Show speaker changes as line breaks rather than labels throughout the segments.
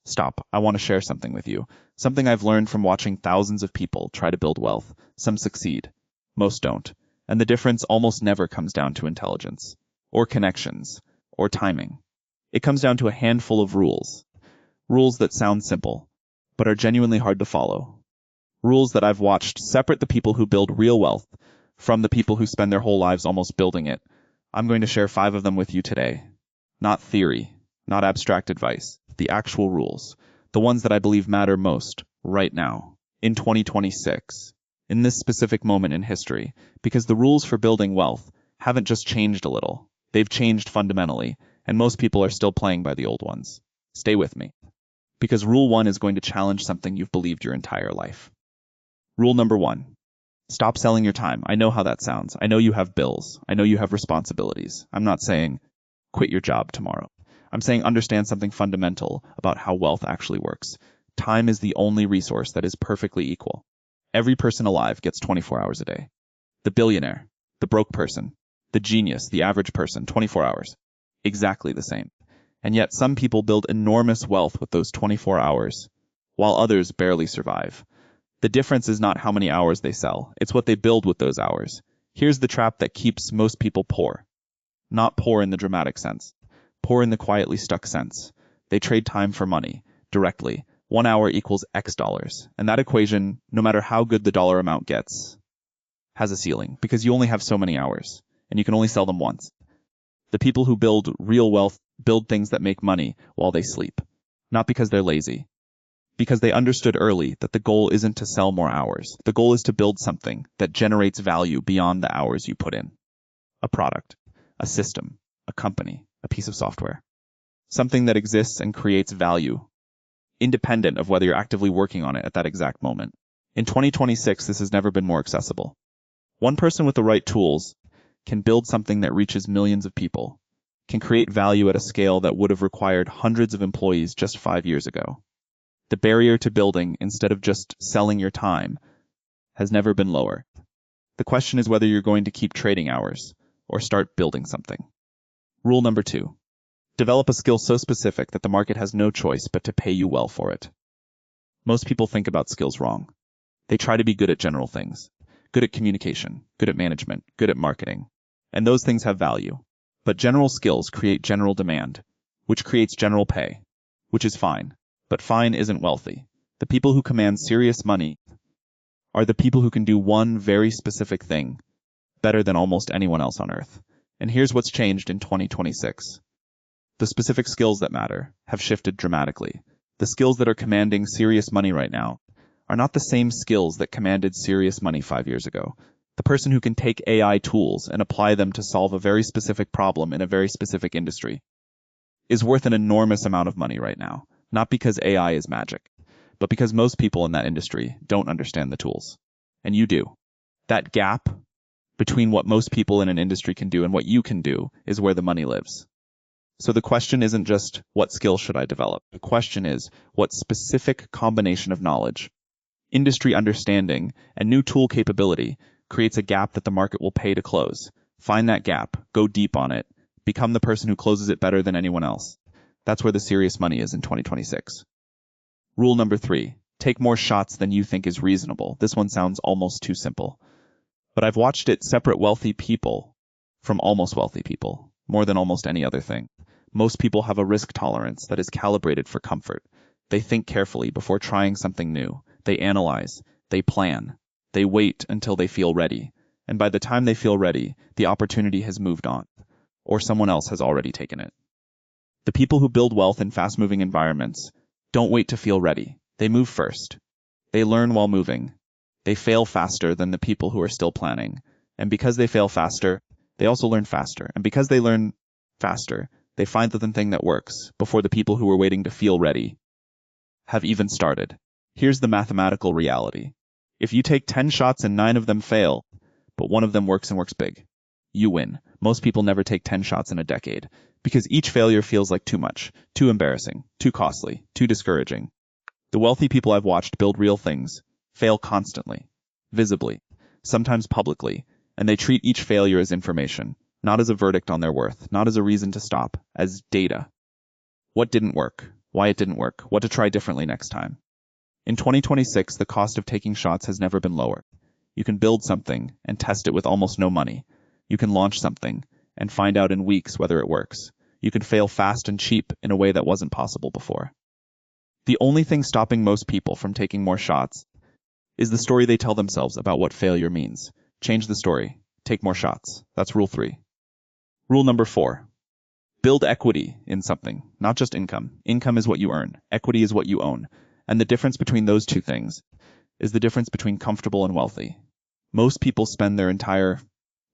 Stop. I want to share something with you. Something I've learned from watching thousands of people try to build wealth. Some succeed, most don't. And the difference almost never comes down to intelligence, or connections, or timing. It comes down to a handful of rules. Rules that sound simple, but are genuinely hard to follow. Rules that I've watched separate the people who build real wealth from the people who spend their whole lives almost building it. I'm going to share 5 of them with you today. Not theory, not abstract advice, the actual rules, the ones that I believe matter most right now, in 2026, in this specific moment in history, because the rules for building wealth haven't just changed a little, they've changed fundamentally, and most people are still playing by the old ones. Stay with me, because rule 1 is going to challenge something you've believed your entire life. Rule number 1. Stop selling your time. I know how that sounds. I know you have bills. I know you have responsibilities. I'm not saying quit your job tomorrow. I'm saying understand something fundamental about how wealth actually works. Time is the only resource that is perfectly equal. Every person alive gets 24 hours a day. The billionaire, the broke person, the genius, the average person, 24 hours. Exactly the same. And yet some people build enormous wealth with those 24 hours, while others barely survive. The difference is not how many hours they sell, it's what they build with those hours. Here's the trap that keeps most people poor. Not poor in the dramatic sense. Poor in the quietly stuck sense. They trade time for money, directly. 1 hour equals X dollars. And that equation, no matter how good the dollar amount gets, has a ceiling, because you only have so many hours, and you can only sell them once. The people who build real wealth build things that make money while they sleep. Not because they're lazy. Because they understood early that the goal isn't to sell more hours. The goal is to build something that generates value beyond the hours you put in. A product, a system, a company, a piece of software. Something that exists and creates value, independent of whether you're actively working on it at that exact moment. In 2026, this has never been more accessible. One person with the right tools can build something that reaches millions of people, can create value at a scale that would have required hundreds of employees just 5 years ago. The barrier to building, instead of just selling your time, has never been lower. The question is whether you're going to keep trading hours or start building something. Rule number 2. Develop a skill so specific that the market has no choice but to pay you well for it. Most people think about skills wrong. They try to be good at general things, good at communication, good at management, good at marketing, and those things have value. But general skills create general demand, which creates general pay, which is fine. But fine isn't wealthy. The people who command serious money are the people who can do one very specific thing better than almost anyone else on earth. And here's what's changed in 2026. The specific skills that matter have shifted dramatically. The skills that are commanding serious money right now are not the same skills that commanded serious money 5 years ago. The person who can take AI tools and apply them to solve a very specific problem in a very specific industry is worth an enormous amount of money right now. Not because AI is magic, but because most people in that industry don't understand the tools. And you do. That gap between what most people in an industry can do and what you can do is where the money lives. So the question isn't just, what skill should I develop? The question is, what specific combination of knowledge, industry understanding, and new tool capability creates a gap that the market will pay to close? Find that gap, go deep on it, become the person who closes it better than anyone else. That's where the serious money is in 2026. Rule number 3, take more shots than you think is reasonable. This one sounds almost too simple. But I've watched it separate wealthy people from almost wealthy people, more than almost any other thing. Most people have a risk tolerance that is calibrated for comfort. They think carefully before trying something new. They analyze, they plan, they wait until they feel ready. And by the time they feel ready, the opportunity has moved on, or someone else has already taken it. The people who build wealth in fast-moving environments don't wait to feel ready. They move first. They learn while moving. They fail faster than the people who are still planning. And because they fail faster, they also learn faster. And because they learn faster, they find the thing that works before the people who are waiting to feel ready have even started. Here's the mathematical reality. If you take 10 shots and 9 of them fail, but one of them works and works big, you win. Most people never take 10 shots in a decade, because each failure feels like too much, too embarrassing, too costly, too discouraging. The wealthy people I've watched build real things fail constantly, visibly, sometimes publicly, and they treat each failure as information, not as a verdict on their worth, not as a reason to stop, as data. What didn't work? why it didn't work, what to try differently next time. In 2026, the cost of taking shots has never been lower. You can build something and test it with almost no money. You can launch something and find out in weeks whether it works. You can fail fast and cheap in a way that wasn't possible before. The only thing stopping most people from taking more shots is the story they tell themselves about what failure means. Change the story. Take more shots. That's rule 3. Rule number 4. Build equity in something, not just income. Income is what you earn. Equity is what you own. And the difference between those two things is the difference between comfortable and wealthy. Most people spend their entire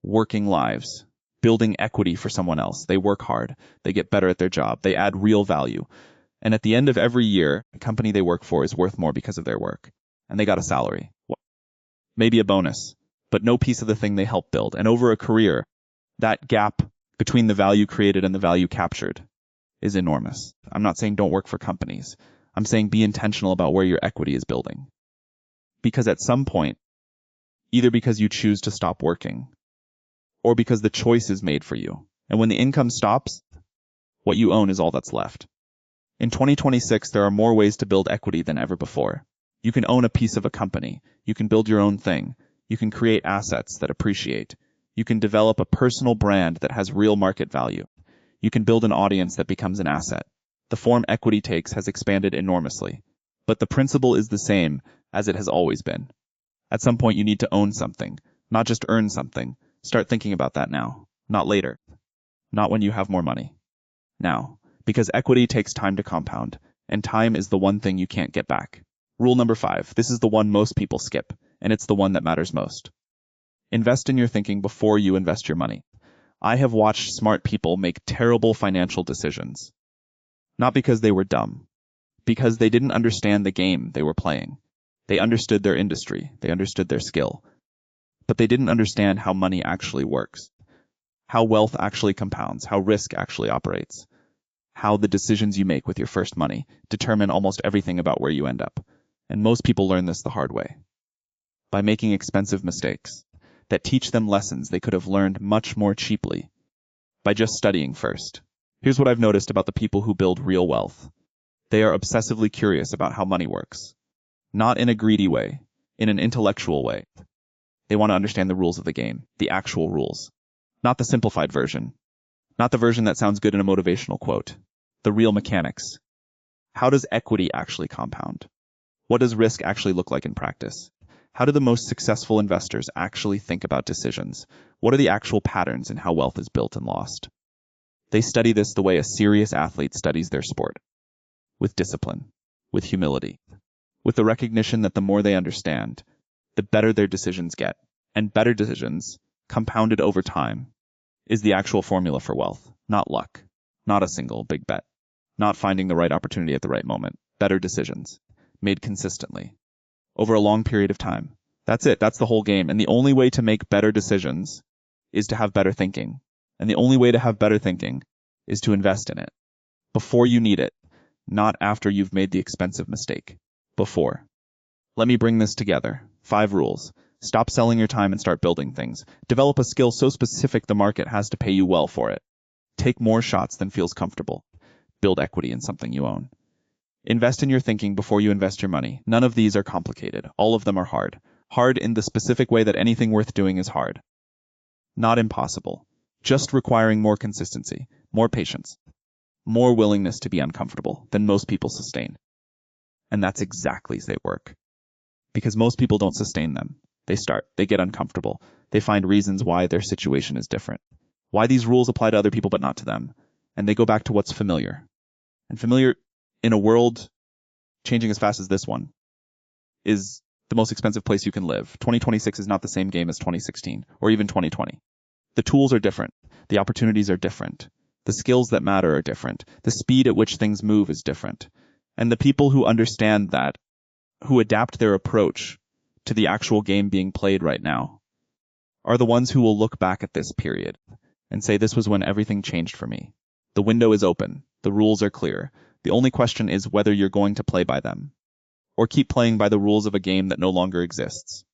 working lives building equity for someone else. They work hard. They get better at their job. They add real value. And at the end of every year, the company they work for is worth more because of their work. And they got a salary. Maybe a bonus, but no piece of the thing they helped build. And over a career, that gap between the value created and the value captured is enormous. I'm not saying don't work for companies. I'm saying be intentional about where your equity is building. Because at some point, either because you choose to stop working or because the choice is made for you, and when the income stops, what you own is all that's left. In 2026, there are more ways to build equity than ever before. You can own a piece of a company. You can build your own thing. You can create assets that appreciate. You can develop a personal brand that has real market value. You can build an audience that becomes an asset. The form equity takes has expanded enormously, but the principle is the same as it has always been. At some point, you need to own something, not just earn something. Start thinking about that now, not later, not when you have more money. Now, because equity takes time to compound, and time is the one thing you can't get back. Rule number 5. This is the one most people skip, and it's the one that matters most. Invest in your thinking before you invest your money. I have watched smart people make terrible financial decisions. Not because they were dumb, because they didn't understand the game they were playing. They understood their industry, they understood their skill, but they didn't understand how money actually works, how wealth actually compounds, how risk actually operates, how the decisions you make with your first money determine almost everything about where you end up. And most people learn this the hard way, by making expensive mistakes that teach them lessons they could have learned much more cheaply by just studying first. Here's what I've noticed about the people who build real wealth. They are obsessively curious about how money works. Not in a greedy way, in an intellectual way. They want to understand the rules of the game, the actual rules. Not the simplified version. Not the version that sounds good in a motivational quote. The real mechanics. How does equity actually compound? What does risk actually look like in practice? How do the most successful investors actually think about decisions? What are the actual patterns in how wealth is built and lost? They study this the way a serious athlete studies their sport. With discipline, with humility, with the recognition that the more they understand, the better their decisions get. And better decisions, compounded over time, is the actual formula for wealth, not luck, not a single big bet, not finding the right opportunity at the right moment. Better decisions, made consistently, over a long period of time. That's it. That's the whole game. And the only way to make better decisions is to have better thinking. And the only way to have better thinking is to invest in it. Before you need it, not after you've made the expensive mistake. Before. Let me bring this together. 5 rules. Stop selling your time and start building things. Develop a skill so specific the market has to pay you well for it. Take more shots than feels comfortable. Build equity in something you own. Invest in your thinking before you invest your money. None of these are complicated. All of them are hard. Hard in the specific way that anything worth doing is hard. Not impossible. Just requiring more consistency, more patience, more willingness to be uncomfortable than most people sustain. And that's exactly as they work. Because most people don't sustain them. They start, they get uncomfortable. They find reasons why their situation is different. Why these rules apply to other people but not to them. And they go back to what's familiar. And familiar in a world changing as fast as this one is the most expensive place you can live. 2026 is not the same game as 2016 or even 2020. The tools are different. The opportunities are different. The skills that matter are different. The speed at which things move is different. And the people who understand that, who adapt their approach to the actual game being played right now, are the ones who will look back at this period and say, this was when everything changed for me. The window is open. The rules are clear. The only question is whether you're going to play by them or keep playing by the rules of a game that no longer exists.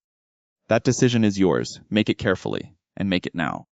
That decision is yours. Make it carefully and make it now.